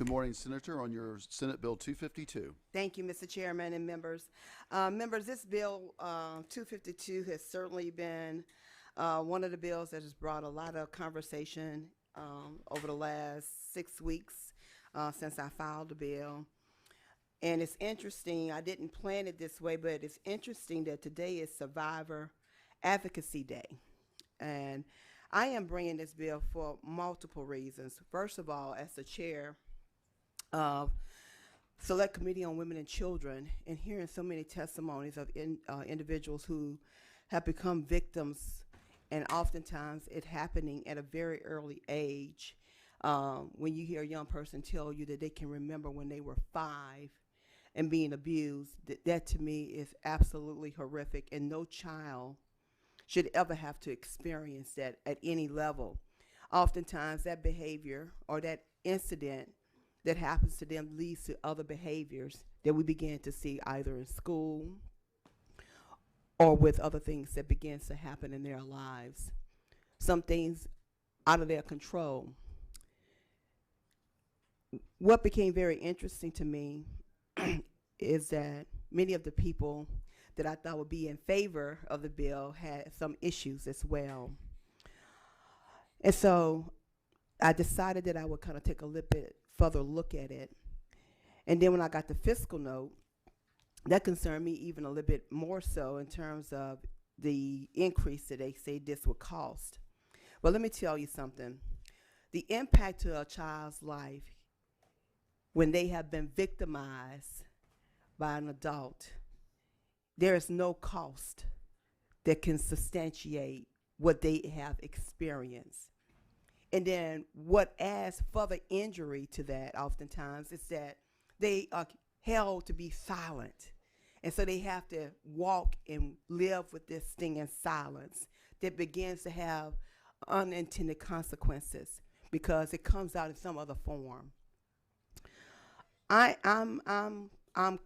Good morning, Senator, on your Senate Bill 252. Thank you, Mr. Chairman and members. Members, this bill 252 has certainly been one of the bills that has brought a lot of conversation over the last 6 weeks since I filed the bill. And it's interesting, I didn't plan it this way, but it's interesting that today is Survivor Advocacy Day. And I am bringing this bill for multiple reasons. First of all, as the chair of Select Committee on Women and Children, and hearing so many testimonies of individuals who have become victims, and oftentimes it happening at a very early age. When you hear a young person tell you that they can remember when they were 5 and being abused, that to me is absolutely horrific, and no child should ever have to experience that at any level. Oftentimes that behavior or that incident that happens to them leads to other behaviors that we begin to see either in school or with other things that begins to happen in their lives. Some things out of their control. What became very interesting to me is that many of the people that I thought would be in favor of the bill had some issues as well. And so I decided that I would kind of take a little bit further look at it. And then when I got the fiscal note, that concerned me even a little bit more so in terms of the increase that they say this would cost. But let me tell you something. The impact to a child's life when they have been victimized by an adult, there is no cost that can substantiate what they have experienced. And then what adds further injury to that oftentimes is that they are held to be silent. And so they have to walk and live with this thing in silence that begins to have unintended consequences because it comes out in some other form. I'm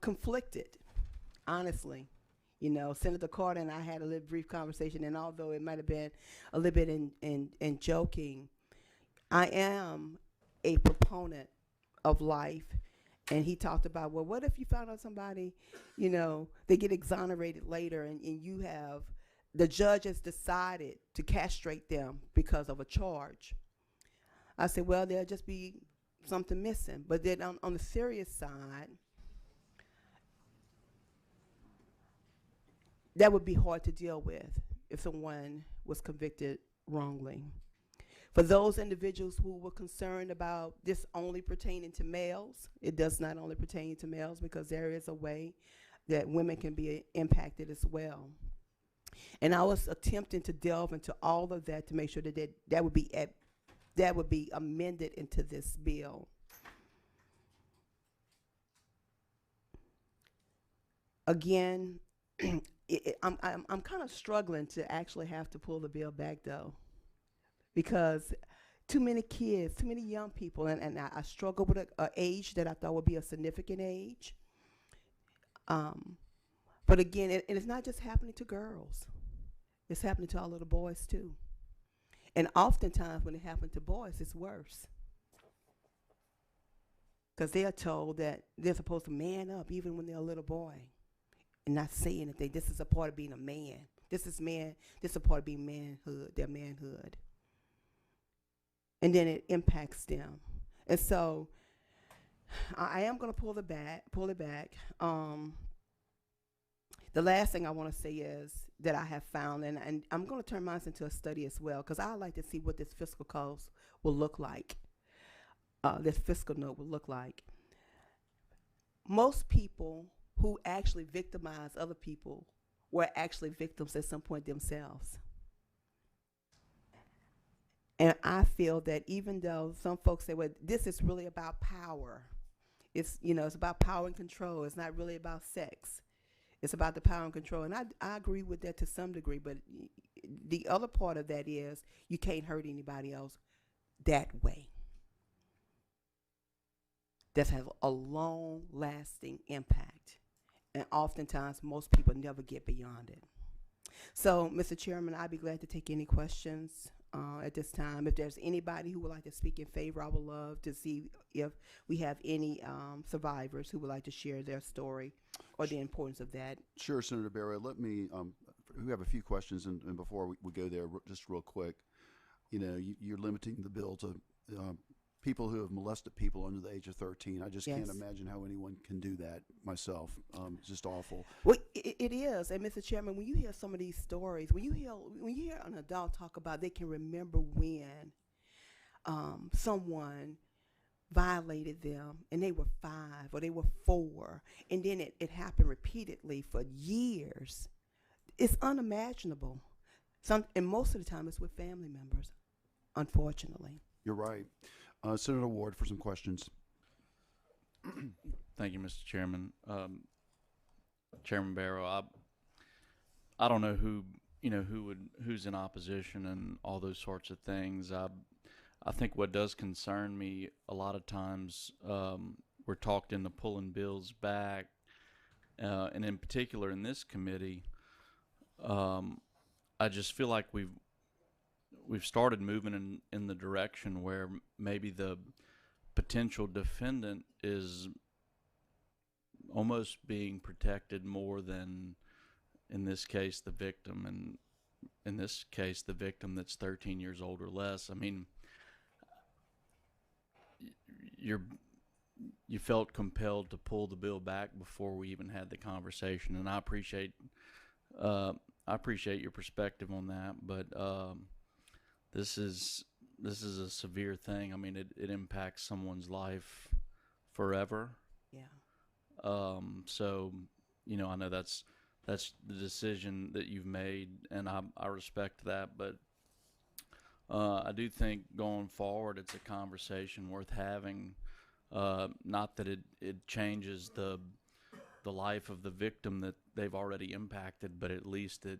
conflicted, honestly. You know, Senator Carter and I had a little brief conversation, and although it might have been a little bit in joking, I am a proponent of life. And he talked about, well, what if you found out somebody, you know, they get exonerated later and you have, the judge has decided to castrate them because of a charge. I said, well, there'll just be something missing. But then on the serious side, that would be hard to deal with if someone was convicted wrongly. For those individuals who were concerned about this only pertaining to males, it does not only pertain to males because there is a way that women can be impacted as well. And I was attempting to delve into all of that to make sure that that would be amended into this bill. Again, I'm kind of struggling to actually have to pull the bill back though, because too many kids, too many young people, and I struggle with an age that I thought would be a significant age. But again, it's not just happening to girls. It's happening to our little boys too. And oftentimes when it happens to boys, it's worse. Because they are told that they're supposed to man up even when they're a little boy and not say anything. This is a part of being a man. This is a part of being manhood, their manhood. And then it impacts them. And so I am going to pull it back. The last thing I want to say is that I have found, and I'm going to turn mine into a study as well, because I like to see what this fiscal cost will look like, this fiscal note will look like. Most people who actually victimize other people were actually victims at some point themselves. And I feel that even though some folks say, well, this is really about power. It's about power and control. It's not really about sex. It's about the power and control. And I agree with that to some degree. But the other part of that is you can't hurt anybody else that way. That has a long-lasting impact. And oftentimes, most people never get beyond it. So, Mr. Chairman, I'd be glad to take any questions at this time. If there's anybody who would like to speak in favor, I would love to see if we have any survivors who would like to share their story or the importance of that. Sure, Senator Barrow. Let me, we have a few questions, and before we go there, just real quick, you're limiting the bill to people who have molested people under the age of 13. I just Yes. can't imagine how anyone can do that myself. It's just awful. Well, it is, and Mr. Chairman, when you hear some of these stories, when you hear an adult talk about they can remember when someone violated them and they were 5 or they were 4, and then it happened repeatedly for years, it's unimaginable. And most of the time it's with family members, unfortunately. You're right. Senator Ward for some questions. Thank you, Mr. Chairman. Chairman Barrow, I don't know who's in opposition and all those sorts of things. I think what does concern me a lot of times, we're talked into pulling bills back, and in particular in this committee, I just feel like we've started moving in the direction where maybe the potential defendant is almost being protected more than, in this case, the victim, and in this case, the victim that's 13 years old or less. I mean, you felt compelled to pull the bill back before we even had the conversation, and I appreciate your perspective on that, but this is a severe thing. I mean, it impacts someone's life forever. Yeah. So, I know that's the decision that you've made, and I respect that, but I do think going forward it's a conversation worth having. Not that it changes the life of the victim that they've already impacted, but at least it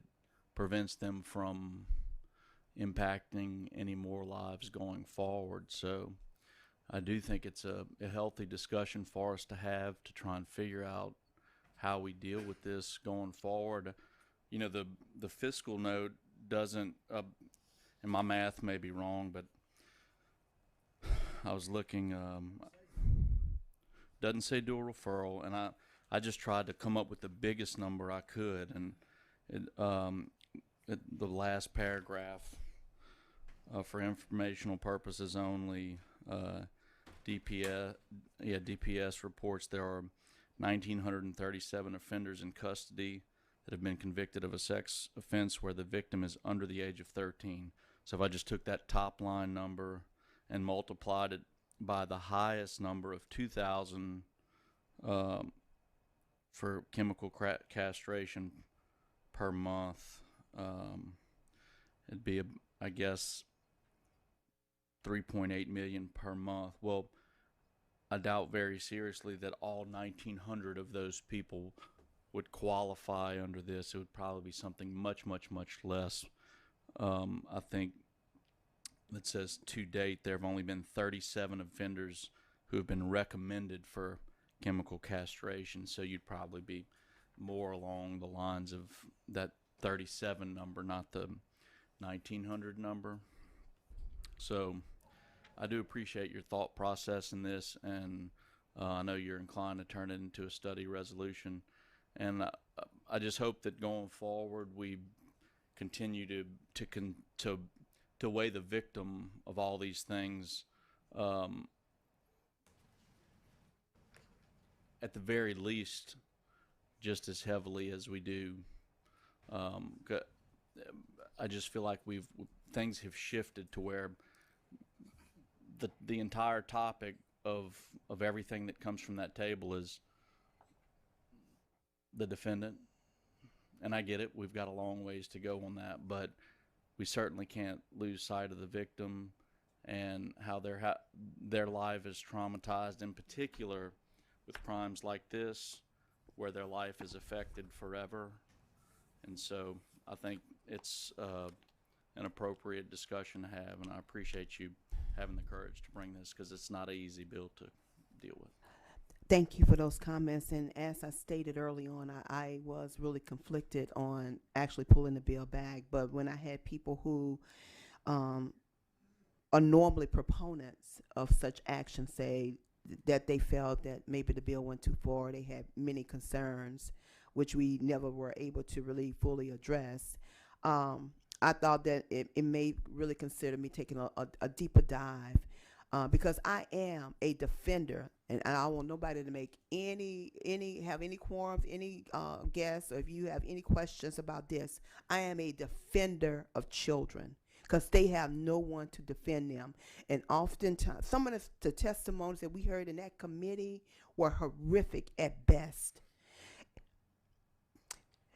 prevents them from impacting any more lives going forward. So I do think it's a healthy discussion for us to have to try and figure out how we deal with this going forward. The fiscal note doesn't, and my math may be wrong, but I was looking, doesn't say dual referral, and I just tried to come up with the biggest number I could, and the last paragraph, for informational purposes only, DPS reports there are 1,937 offenders in custody that have been convicted of a sex offense where the victim is under the age of 13. So if I just took that top line number and multiplied it by the highest number of 2,000 for chemical castration per month, it'd be, I guess, 3.8 million per month. Well, I doubt very seriously that all 1,900 of those people would qualify under this. It would probably be something much, much, much less. I think that says to date there have only been 37 offenders who have been recommended for chemical castration. So you'd probably be more along the lines of that 37 number, not the 1,900 number. So I do appreciate your thought process in this, and I know you're inclined to turn it into a study resolution. And I just hope that going forward we continue to weigh the victim of all these things at the very least just as heavily as we do. I just feel like things have shifted to where the entire topic of everything that comes from that table is the defendant. And I get it, we've got a long ways to go on that, but we certainly can't lose sight of the victim and how their life is traumatized, in particular with crimes like this, where their life is affected forever. And so I think it's an appropriate discussion to have, and I appreciate you having the courage to bring this, because it's not an easy bill to deal with. Thank you for those comments. And as I stated early on, I was really conflicted on actually pulling the bill back. But when I had people who um, are normally proponents of such action say that they felt that maybe the bill went too far. They had many concerns, which we never were able to really fully address. I thought that it may really consider me taking a deeper dive, because I am a defender, and I don't want nobody to make have any quorums, any guests, or if you have any questions about this. I am a defender of children because they have no one to defend them, and oftentimes some of the testimonies that we heard in that committee were horrific at best.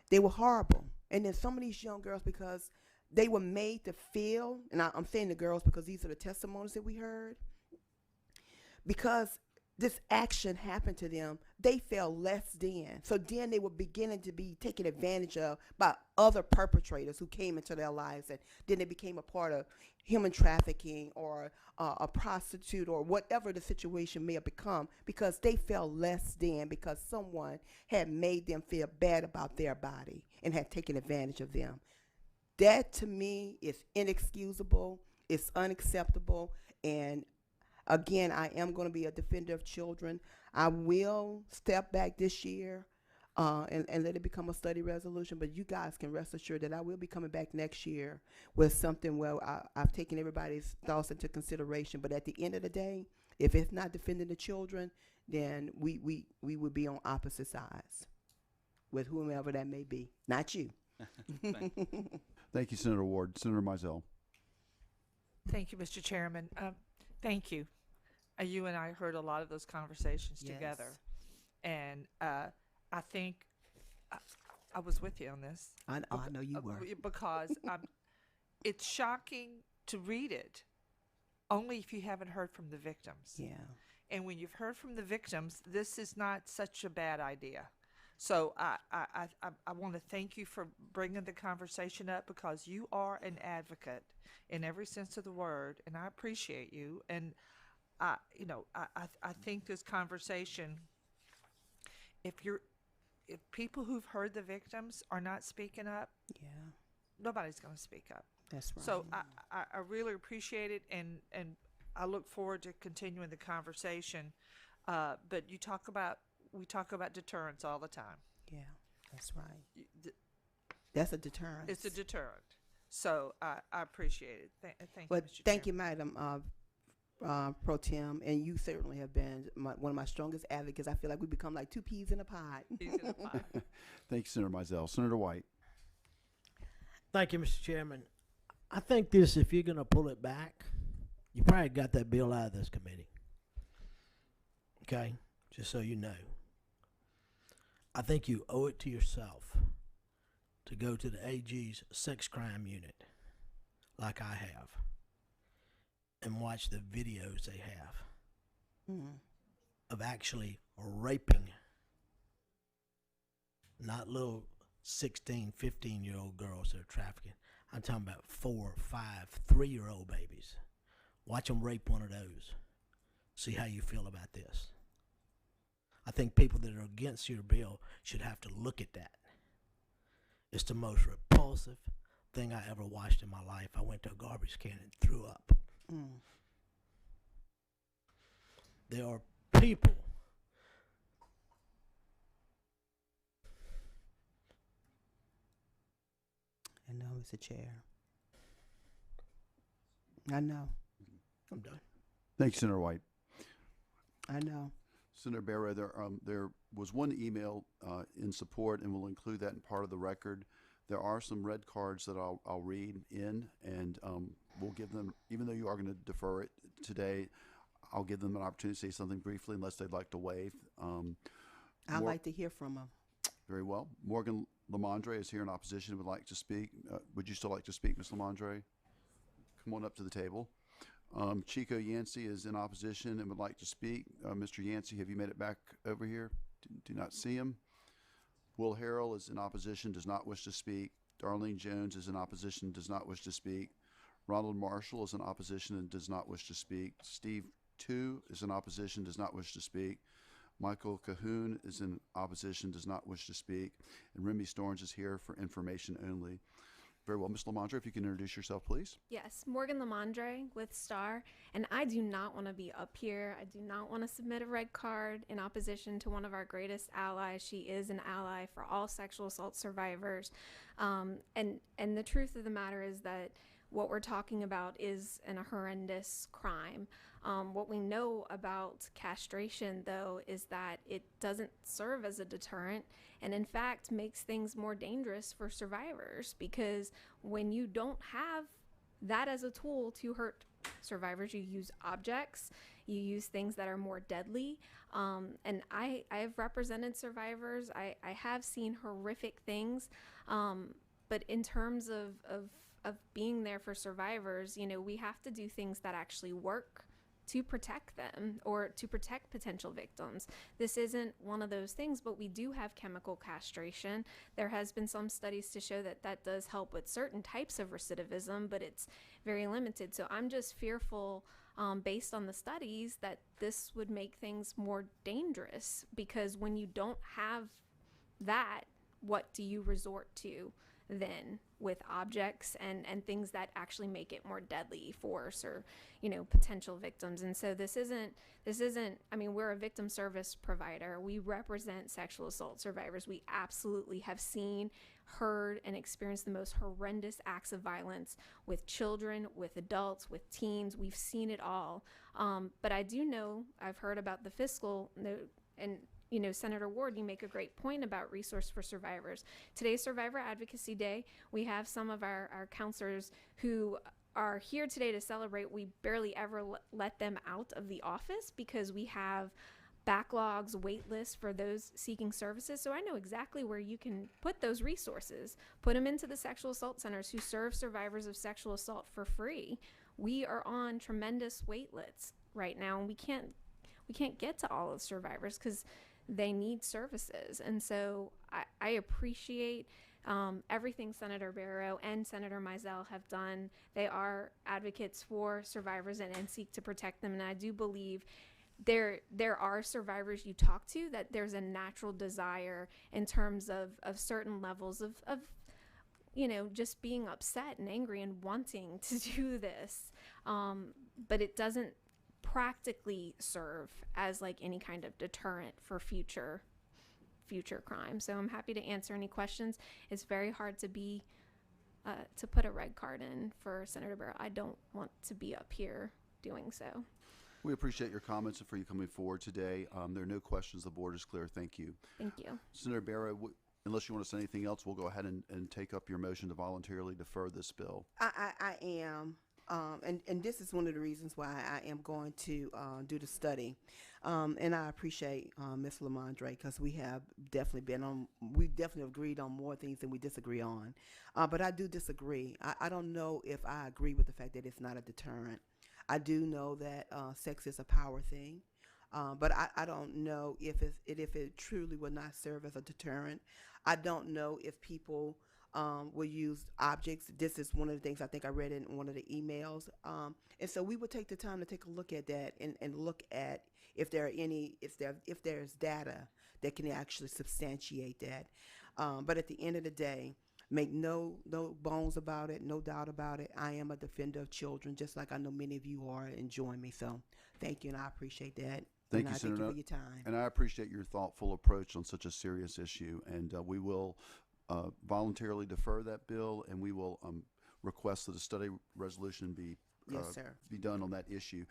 They were horrible, and then some of these young girls, because they were made to feel, and I'm saying the girls because these are the testimonies that we heard, because this action happened to them, they felt less than. So then they were beginning to be taken advantage of by other perpetrators who came into their lives, and then they became a part of human trafficking or a prostitute or whatever the situation may have become, because they felt less than because someone had made them feel bad about their body and had taken advantage of them. That to me is inexcusable, it's unacceptable, and again, I am going to be a defender of children. I will step back this year and let it become a study resolution, but you guys can rest assured that I will be coming back next year with something where I've taken everybody's thoughts into consideration. But at the end of the day, if it's not defending the children, then we would be on opposite sides with whomever that may be. Not you. Thank you, Senator Ward. Senator Mizell. Thank you, Mr. Chairman. Thank you. You and I heard a lot of those conversations Yes. together, and I think I was with you on this. I know you were. Because it's shocking to read it, only if you haven't heard from the victims. Yeah. And when you've heard from the victims, this is not such a bad idea. So I want to thank you for bringing the conversation up, because you are an advocate in every sense of the word, and I appreciate you. And I think this conversation, if people who've heard the victims are not speaking up, Yeah. nobody's going to speak up. That's right. So I really appreciate it, and I look forward to continuing the conversation. But we talk about deterrence all the time. Yeah, that's right. That's a deterrent. It's a deterrent. So I appreciate it. Thank But you, Mr. thank you, Chairman. Madam Pro Tem, and you certainly have been one of my strongest advocates. I feel like we become like two peas in a pod. He's in the pot. Thank you, Senator Mizell. Senator White. Thank you, Mr. Chairman. I think this, if you're going to pull it back, you probably got that bill out of this committee. Okay? Just so you know. I think you owe it to yourself to go to the AG's sex crime unit, like I have, and watch the videos they have of actually raping not little 16, 15-year-old girls that are trafficking. I'm talking about 4, 5, 3-year-old babies. Watch them rape one of those. See how you feel about this. I think people that are against your bill should have to look at that. It's the most repulsive thing I ever watched in my life. I went to a garbage can and threw up. There are people I know, Mr. Chair. I know. I'm done. Thank you, Senator White. I know. Senator Barrow, there was one email in support, and we'll include that in part of the record. There are some red cards that I'll read in, and we'll give them, even though you are going to defer it today, I'll give them an opportunity to say something briefly unless they'd like to waive. I'd like to hear from them. Very well. Morgan Lamondre is here in opposition and would like to speak. Would you still like to speak, Ms. Lamondre? Come on up to the table. Chico Yancey is in opposition and would like to speak. Mr. Yancey, have you made it back over here? Do not see him. Will Harrell is in opposition, does not wish to speak. Darlene Jones is in opposition, does not wish to speak. Ronald Marshall is in opposition and does not wish to speak. Steve Tu is in opposition, does not wish to speak. Michael Cahoon is in opposition, does not wish to speak. And Remy Storns is here for information only. Very well. Ms. LeMondre, if you can introduce yourself, please. Yes, Morgan Lamondre with Star, and I do not want to be up here. I do not want to submit a red card in opposition to one of our greatest allies. She is an ally for all sexual assault survivors, and the truth of the matter is that what we're talking about is a horrendous crime. What we know about castration, though, is that it doesn't serve as a deterrent and, in fact, makes things more dangerous for survivors, because when you don't have that as a tool to hurt survivors, you use objects, you use things that are more deadly. And I've represented survivors. I have seen horrific things. But in terms of being there for survivors, you know, we have to do things that actually work to protect them or to protect potential victims. This isn't one of those things, but we do have chemical castration. There has been some studies to show that that does help with certain types of recidivism, but it's very limited. So I'm just fearful, based on the studies, that this would make things more dangerous, because when you don't have that, what do you resort to then with objects and things that actually make it more deadly force or, you know, potential victims? And so this isn't, I mean, we're a victim service provider. We represent sexual assault survivors. We absolutely have seen, heard, and experienced the most horrendous acts of violence with children, with adults, with teens. We've seen it all. But I do know, I've heard about the fiscal note, and you know, Senator Ward, you make a great point about resource for survivors. Today's Survivor Advocacy Day. We have some of our counselors who are here today to celebrate. We barely ever let them out of the office because we have backlogs, wait lists for those seeking services. So I know exactly where you can put those resources. Put them into the sexual assault centers who serve survivors of sexual assault for free. We are on tremendous wait lists right now, and we can't get to all of the survivors because they need services. And so I appreciate everything Senator Barrow and Senator Mizell have done. They are advocates for survivors and seek to protect them. And I do believe there are survivors you talk to that there's a natural desire in terms of certain levels of you know, just being upset and angry and wanting to do this. But it doesn't practically serve as like any kind of deterrent for future crime. So I'm happy to answer any questions. It's very hard to be to put a red card in for Senator Barrow. I don't want to be up here doing so. We appreciate your comments and for you coming forward today. There are no questions. The board is clear. Thank you. Thank you. Senator Barrow, unless you want to say anything else, we'll go ahead and take up your motion to voluntarily defer this bill. I am. And this is one of the reasons why I am going to do the study. And I appreciate Ms. LeMondre, because we definitely agreed on more things than we disagree on. But I do disagree. I don't know if I agree with the fact that it's not a deterrent. I do know that sex is a power thing. But I don't know if it truly will not serve as a deterrent. I don't know if people will use objects. This is one of the things I think I read in one of the emails. And so we would take the time to take a look at that and look at if there's data that can actually substantiate that. But at the end of the day, make no bones about it, no doubt about it. I am a defender of children, just like I know many of you are and join me. So thank you, and I appreciate that. Thank you, Senator, for your time. And I appreciate your thoughtful approach on such a serious issue. And we will voluntarily defer that bill, and we will request that a study resolution be Yes, sir. be done on that issue.